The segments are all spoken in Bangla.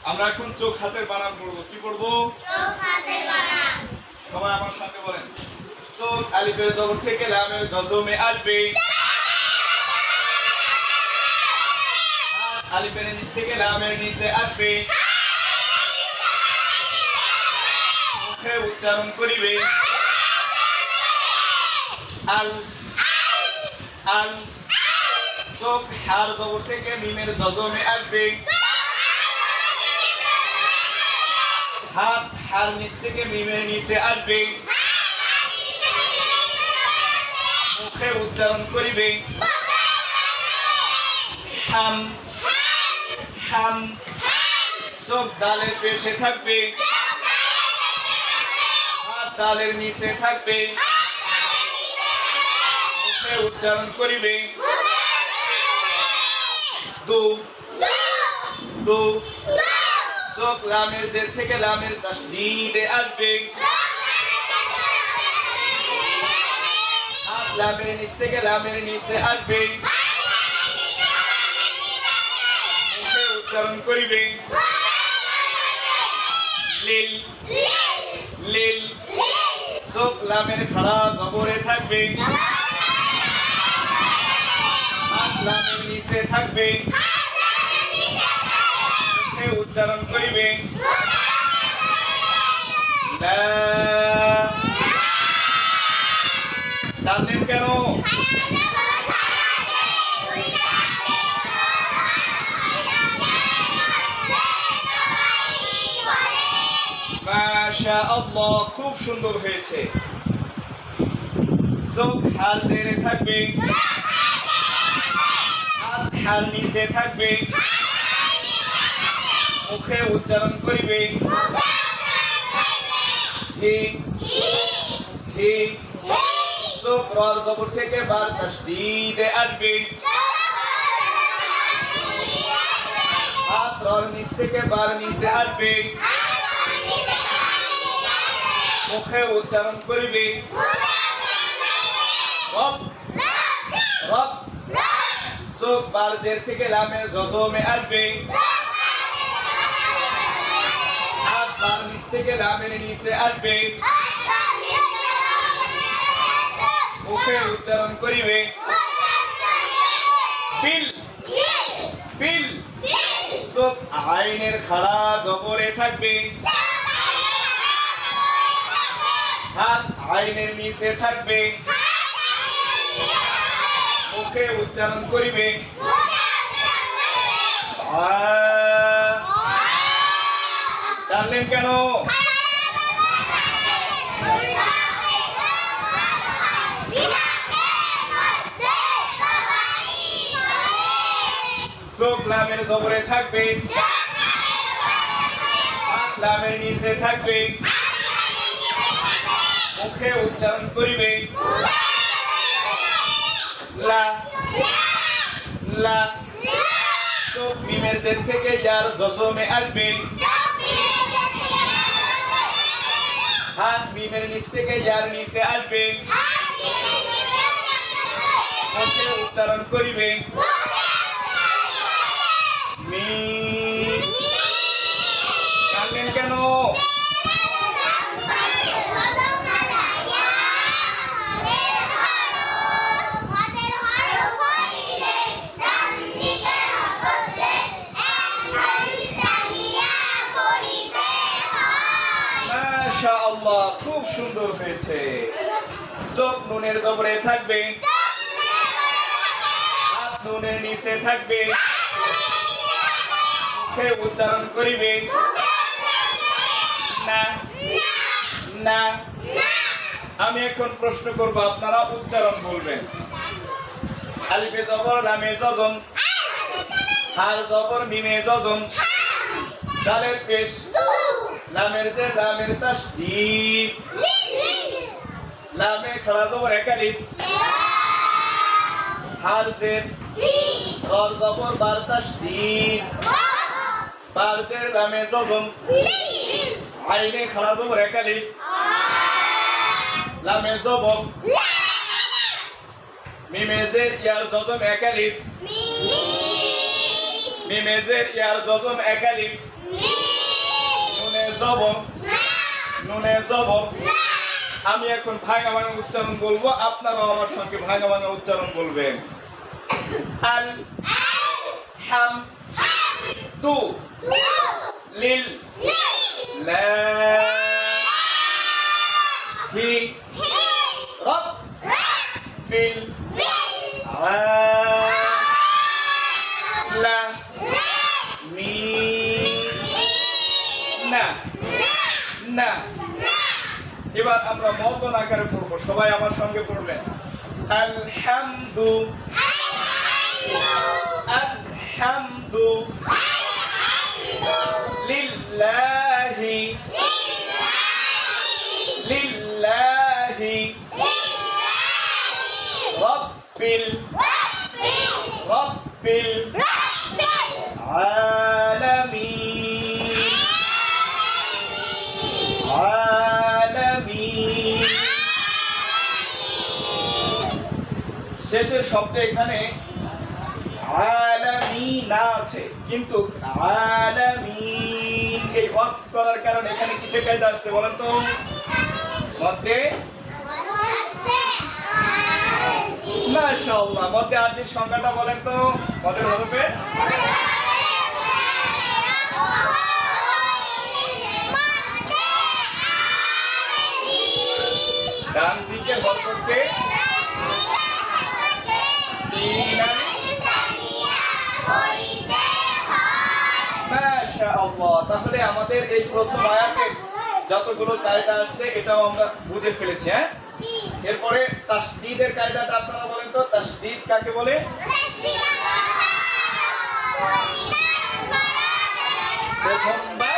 আমরা এখন চোখ হাতের বানান পড়বো। কি পড়বো? চোখ হাতের বানান। সবাই আমার সাথে বলেন। চোখ আলিফের জবর থেকে লামের জজমে আসবে। আলিফের নিচ থেকে লামের নিচে আসবে। মুখে উচ্চারণ করিবে আল আল। চোখ হার জবর থেকে মিমের জজমে আসবে। হাত হার নিচ থেকে মিমের নিচে আসবে। মুখে উচ্চারণ করিবে হাম হাম। চোখ ডালের পেশে থাকবে। হাত ডালের নিচে থাকবে। মুখে উচ্চারণ করিবে দু দু। চোখ লামের জের থেকে লামের তাসদীদে আসবে। হাত লামের নিচ থেকে লামের নিচে আসবে। মুখে উচ্চারণ করিবে লিল লিল। চোখ লামের খাড়া জবরে থাকবে। হাত লামের নিচে থাকবে। মুখে উচ্চারণ করিবে লা। জানলেন কেন? মাশাআল্লাহ, খুব সুন্দর হয়েছে। চোখ হার জেরে থাকবে। হাত হার নিচে থাকবে। মুখে উচ্চারণ করিবে হি হি। চোখ রর জবর থেকে বার তাসদীদে আসবে। হাত রর নিচ থেকে বার নিচে আসবে। মুখে উচ্চারণ করিবে রব রব। চোখ বার জের থেকে লামের জজমে আসবে। হাত বার নিচ থেকে লামের নিচে আসবে। মুখে উচ্চারণ করিবে বিল বিল। চোখ আইনের খাড়া জবরে থাকবে। হাত আইনের নিচে থাকবে। মুখে উচ্চারণ করিবে আ। জানলেন কেন? চোখ লামের জবরে থাকবে। হাত লামের নিচে থাকবে। মুখে উচ্চারণ করিবে লা লা। চোখ মিমের জের থেকে ইয়ার জজমে আসবে। হাত মিমের নিচ থেকে ইয়ার নিচে আসবে। মুখে উচ্চারণ করিবে মি। জানলেন কেন? মাশাআল্লাহ, খুব সুন্দর হয়েছে। চোখ নুনের জবরে থাকবে। হাত নুনের নিচে থাকবে। মুখে উচ্চারণ করিবে না না। আমি এখন প্রশ্ন করব, আপনারা উচ্চারণ বলবেন। আলিফে জবর লামে জজম। হার জবর মিমে জজম। দালের পেশ লামের জের লামের তাসদীদ। লামে খাড়া জবর এক আলিফ। হার জের রর জবর বার তাসদীদ। বার জের লামে জজম। আইনে খাড়া জবর এক আলিফ। লামে জবর মিমে জের ইয়ার জজম এক আলিফ। মিমে জের ইয়ার জজম এক আলিফ। নুনে জবর নুনে জবর আমি এখন ভাঙা ভাঙা উচ্চারণ বলবো আপনারাও আমার সঙ্গে ভাঙা ভাঙা উচ্চারণ বলবেন আল হাম দু লিল লা হি রব বিল লা মি না না এবার আমরা মতন আকারে পড়বো সবাই আমার সঙ্গে পড়বেন আলহামদু আলহামদু লিল্লাহি লিল্লাহি রব্বিল রব্বিল আলামিন আলামিন শেষের শব্দ এখানে আলামিনা আছে কিন্তু আলামিন এই ওয়াকফ করার কারণে এখানে কিসের কায়দা আসছে বলেন তো মধ্যে মাশাআল্লাহ মধ্যে আরজির সংজ্ঞাটা বলেন তো মধ্যে হরফে ডান দিকে হরফে মাশাআল্লাহ তাহলে আমাদের এই প্রথম আয়াতে যতগুলো কায়দা আসছে এটাও আমরা বুঝে ফেলেছি হ্যাঁ এরপরে তাসদীদের কায়দাটা আপনারা বলেন তো তাসদীদ কাকে বলে প্রথমবার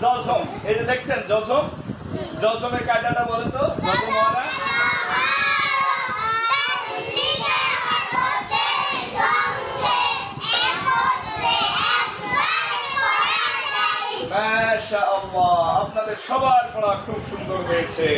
জজম এই যে দেখছেন জজম জজমের কায়দাটা বলেন তো জজম ওয়ালা মাশাআল্লাহ আপনাদের সবার পড়া খুব সুন্দর হয়েছে